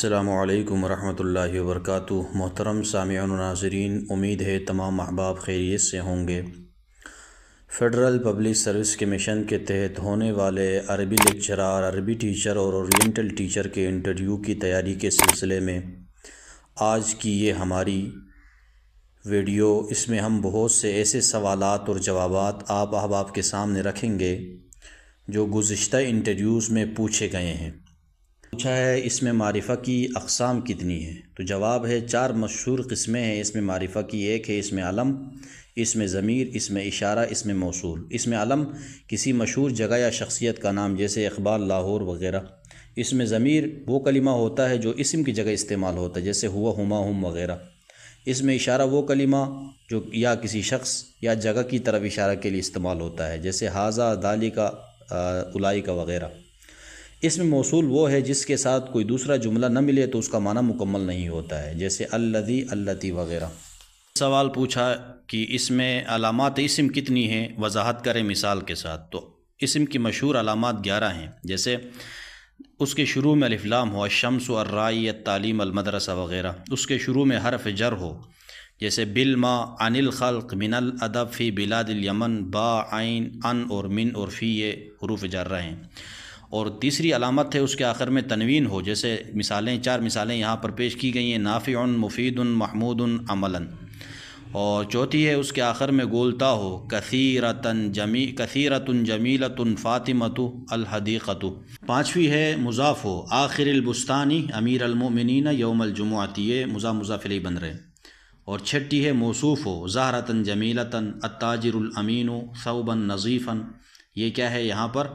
السلام علیکم ورحمۃ اللہ وبرکاتہ۔ محترم سامعین و ناظرین، امید ہے تمام احباب خیریت سے ہوں گے۔ فیڈرل پبلک سروس کمیشن کے تحت ہونے والے عربی لیکچرار، عربی ٹیچر اور اورینٹل ٹیچر کے انٹرویو کی تیاری کے سلسلے میں آج کی یہ ہماری ویڈیو، اس میں ہم بہت سے ایسے سوالات اور جوابات آپ احباب کے سامنے رکھیں گے جو گزشتہ انٹرویوز میں پوچھے گئے ہیں۔ پوچھا ہے اس میں معرفہ کی اقسام کتنی ہیں؟ تو جواب ہے 4 مشہور قسمیں ہیں اس میں معرفہ کی۔ ایک ہے اسم علم، اسم ضمیر، اسم اشارہ، اسم موصول۔ اسم علم کسی مشہور جگہ یا شخصیت کا نام، جیسے اقبال، لاہور وغیرہ۔ اسم ضمیر وہ کلمہ ہوتا ہے جو اسم کی جگہ استعمال ہوتا ہے، جیسے ہوا، ہما، ہم وغیرہ۔ اسم اشارہ وہ کلمہ جو یا کسی شخص یا جگہ کی طرف اشارہ کے لیے استعمال ہوتا ہے، جیسے ھذا، ذالک، اولئک وغیرہ۔ اسم موصول وہ ہے جس کے ساتھ کوئی دوسرا جملہ نہ ملے تو اس کا معنی مکمل نہیں ہوتا ہے، جیسے الذی، اللتی وغیرہ۔ سوال پوچھا کہ اس میں علامات اسم کتنی ہیں، وضاحت کریں مثال کے ساتھ۔ تو اسم کی مشہور علامات 11 ہیں، جیسے اس کے شروع میں الف لام ہو، الشمس، الرائی، التعلیم، المدرسہ وغیرہ۔ اس کے شروع میں حرف جر ہو، جیسے بالما، عن الخلق، من الادب، فی بلاد الیمن، با، عین، ان اور من اور فی، یہ حروف جارہ ہیں۔ اور تیسری علامت ہے اس کے آخر میں تنوین ہو، جیسے مثالیں 4 مثالیں یہاں پر پیش کی گئی ہیں، نافع، مفید، محمود، عملا۔ اور چوتھی ہے اس کے آخر میں گولتا ہو، کثیرۃ جمیلۃ، فاطمۃ، الحدیقۃ۔ پانچویں ہے مضاف ہو، آخر البستانی، امیر المؤمنین، یوم الجمعۃ، یہ مضاف الیہ بن رہے۔ اور چھٹی ہے موصوف ہو، زہرۃ جمیلۃ، التاجر الامین، ثوبا نظیفا۔ یہ کیا ہے یہاں پر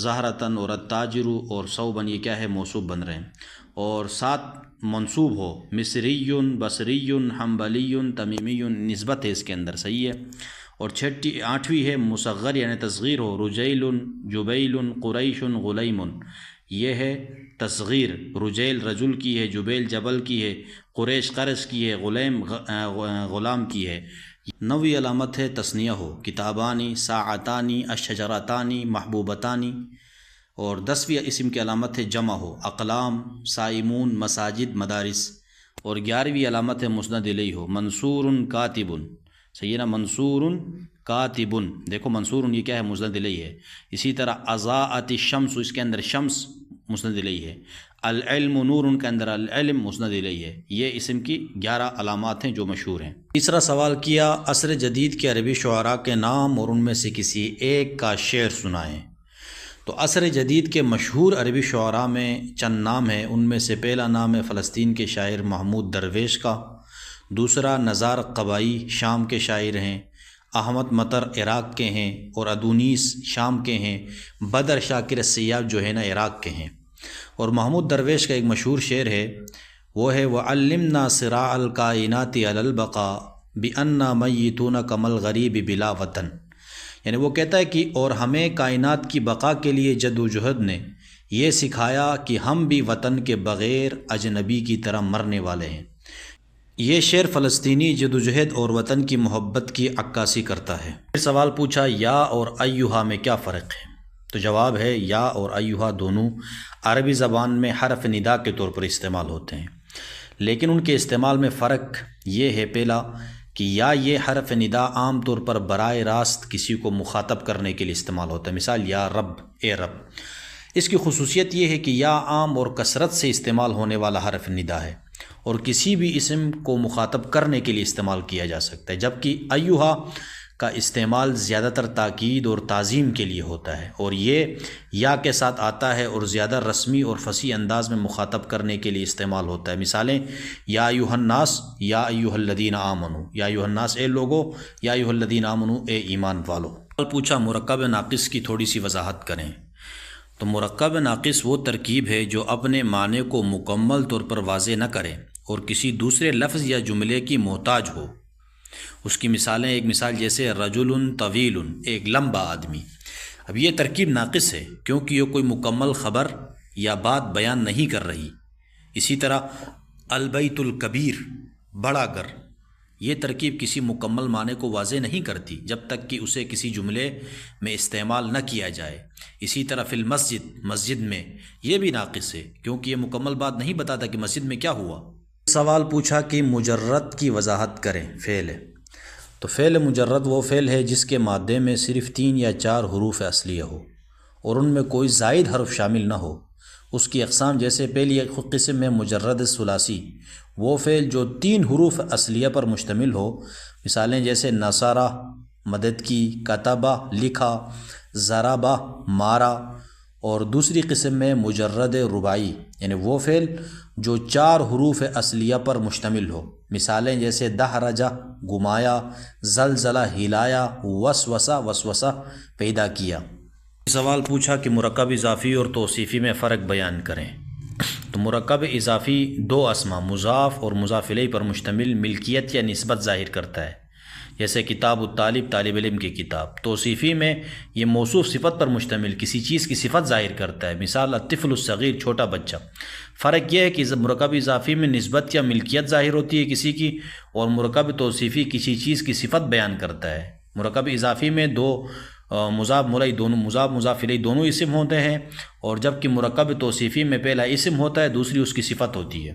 زہرتن اور التاجر اور ثوبن، یہ کیا ہے موصوف بن رہے ہیں۔ اور 7 منصوب ہو، مصری، بصری، حنبلی، تمیمی، نسبت ہے اس کے اندر، صحیح ہے۔ اور 8ویں ہے مصغر یعنی تصغیر ہو، رجیل، جبیل، قریش، غلیم۔ یہ ہے تصغیر، رجیل رجل کی ہے، جبیل جبل کی ہے، قریش قرش کی ہے، غلیم غلام کی ہے۔ 9ویں علامت ہے تثنیہ ہو، کتابانی، ساعتانی، الشجرتانی، محبوبتانی۔ اور 10ویں اسم کی علامت ہے جمع ہو، اقلام، صائمون، مساجد، مدارس۔ اور 11ویں علامت ہے مسند الیہ ہو، منصور کاتب، صحیح ہے نا، منصور کاتب۔ دیکھو منصور یہ کیا ہے، مسند الیہ ہے۔ اسی طرح اضاءت الشمس، اس کے اندر شمس مسند الیہ ہے۔ العلم نور، ان کے اندر العلم مسند الیہ ہے۔ یہ اسم کی 11 علامات ہیں جو مشہور ہیں۔ تیسرا سوال کیا، عصر جدید کے عربی شعراء کے نام اور ان میں سے کسی ایک کا شعر سنائیں۔ تو عصر جدید کے مشہور عربی شعراء میں چند نام ہیں، ان میں سے پہلا نام ہے فلسطین کے شاعر محمود درویش کا، دوسرا نزار قبائی شام کے شاعر ہیں، احمد مطر عراق کے ہیں، اور ادونیس شام کے ہیں، بدر شاکر السیاب جو ہے نا عراق کے ہیں۔ اور محمود درویش کا ایک مشہور شعر ہے، وہ ہے وَعَلِّمْنَا صِرَاعَ الْكَائِنَاتِ عَلَى الْبَقَاءِ بِأَنَّا مَيِّتُونَ كَمَا الْغَرِيبِ بِلَا وطن۔ یعنی وہ کہتا ہے کہ اور ہمیں کائنات کی بقا کے لیے جد و جہد نے یہ سکھایا کہ ہم بھی وطن کے بغیر اجنبی کی طرح مرنے والے ہیں۔ یہ شعر فلسطینی جد و جہد اور وطن کی محبت کی عکاسی کرتا ہے۔ پھر سوال پوچھا، یا اور ایہا میں کیا فرق ہے؟ تو جواب ہے یا اور ایہا دونوں عربی زبان میں حرف ندا کے طور پر استعمال ہوتے ہیں، لیکن ان کے استعمال میں فرق یہ ہے، پہلا کہ یا یہ حرف ندا عام طور پر براہ راست کسی کو مخاطب کرنے کے لیے استعمال ہوتا ہے، مثال یا رب، اے رب۔ اس کی خصوصیت یہ ہے کہ یا عام اور کثرت سے استعمال ہونے والا حرف ندا ہے اور کسی بھی اسم کو مخاطب کرنے کے لیے استعمال کیا جا سکتا ہے، جبکہ ایہا کا استعمال زیادہ تر تاکید اور تعظیم کے لیے ہوتا ہے، اور یہ یا کے ساتھ آتا ہے اور زیادہ رسمی اور فصیح انداز میں مخاطب کرنے کے لیے استعمال ہوتا ہے۔ مثالیں، یا ایھا الناس، یا ایھا الذین آمنوا، یا ایھا الناس اے لوگو، یا ایھا الذین آمنوا اے ایمان والو۔ پوچھا مرکب ناقص کی تھوڑی سی وضاحت کریں۔ تو مرکب ناقص وہ ترکیب ہے جو اپنے معنی کو مکمل طور پر واضح نہ کرے اور کسی دوسرے لفظ یا جملے کی محتاج ہو۔ اس کی مثالیں، ایک مثال جیسے رجل طویل، ایک لمبا آدمی۔ اب یہ ترکیب ناقص ہے کیونکہ یہ کوئی مکمل خبر یا بات بیان نہیں کر رہی۔ اسی طرح البیت الکبیر، بڑا گھر، یہ ترکیب کسی مکمل معنی کو واضح نہیں کرتی جب تک کہ اسے کسی جملے میں استعمال نہ کیا جائے۔ اسی طرح فی المسجد، مسجد میں، یہ بھی ناقص ہے کیونکہ یہ مکمل بات نہیں بتاتا کہ مسجد میں کیا ہوا۔ سوال پوچھا کہ مجرد کی وضاحت کریں، فعل ہے تو فعل مجرد وہ فعل ہے جس کے مادے میں صرف 3 یا 4 حروف اصلیہ ہو اور ان میں کوئی زائد حرف شامل نہ ہو۔ اس کی اقسام جیسے پہلی ایک قسم ہے مجرد ثلاثی، وہ فعل جو 3 حروف اصلیہ پر مشتمل ہو، مثالیں جیسے نصارہ مدد کی، کتبہ لکھا، ضربہ مارا۔ اور دوسری قسم میں مجرد رباعی، یعنی وہ فعل جو 4 حروف اصلیہ پر مشتمل ہو، مثالیں جیسے دحرجہ گھمایا، زلزلہ ہلایا، وسوسہ وسوسہ پیدا کیا۔ سوال پوچھا کہ مرکب اضافی اور توصیفی میں فرق بیان کریں۔ تو مرکب اضافی 2 اسما مضاف اور مضاف الیہ پر مشتمل ملکیت یا نسبت ظاہر کرتا ہے، جیسے کتاب الطالب، طالب علم کی کتاب۔ توصیفی میں یہ موصوف صفت پر مشتمل کسی چیز کی صفت ظاہر کرتا ہے، مثال الطفل الصغیر، چھوٹا بچہ۔ فرق یہ ہے کہ مرکب اضافی میں نسبت یا ملکیت ظاہر ہوتی ہے کسی کی، اور مرکب توصیفی کسی چیز کی صفت بیان کرتا ہے۔ مرکب اضافی میں 2 مضاف مضاف الیہ دونوں اسم ہوتے ہیں، اور جبکہ مرکب توصیفی میں پہلا اسم ہوتا ہے، دوسری اس کی صفت ہوتی ہے۔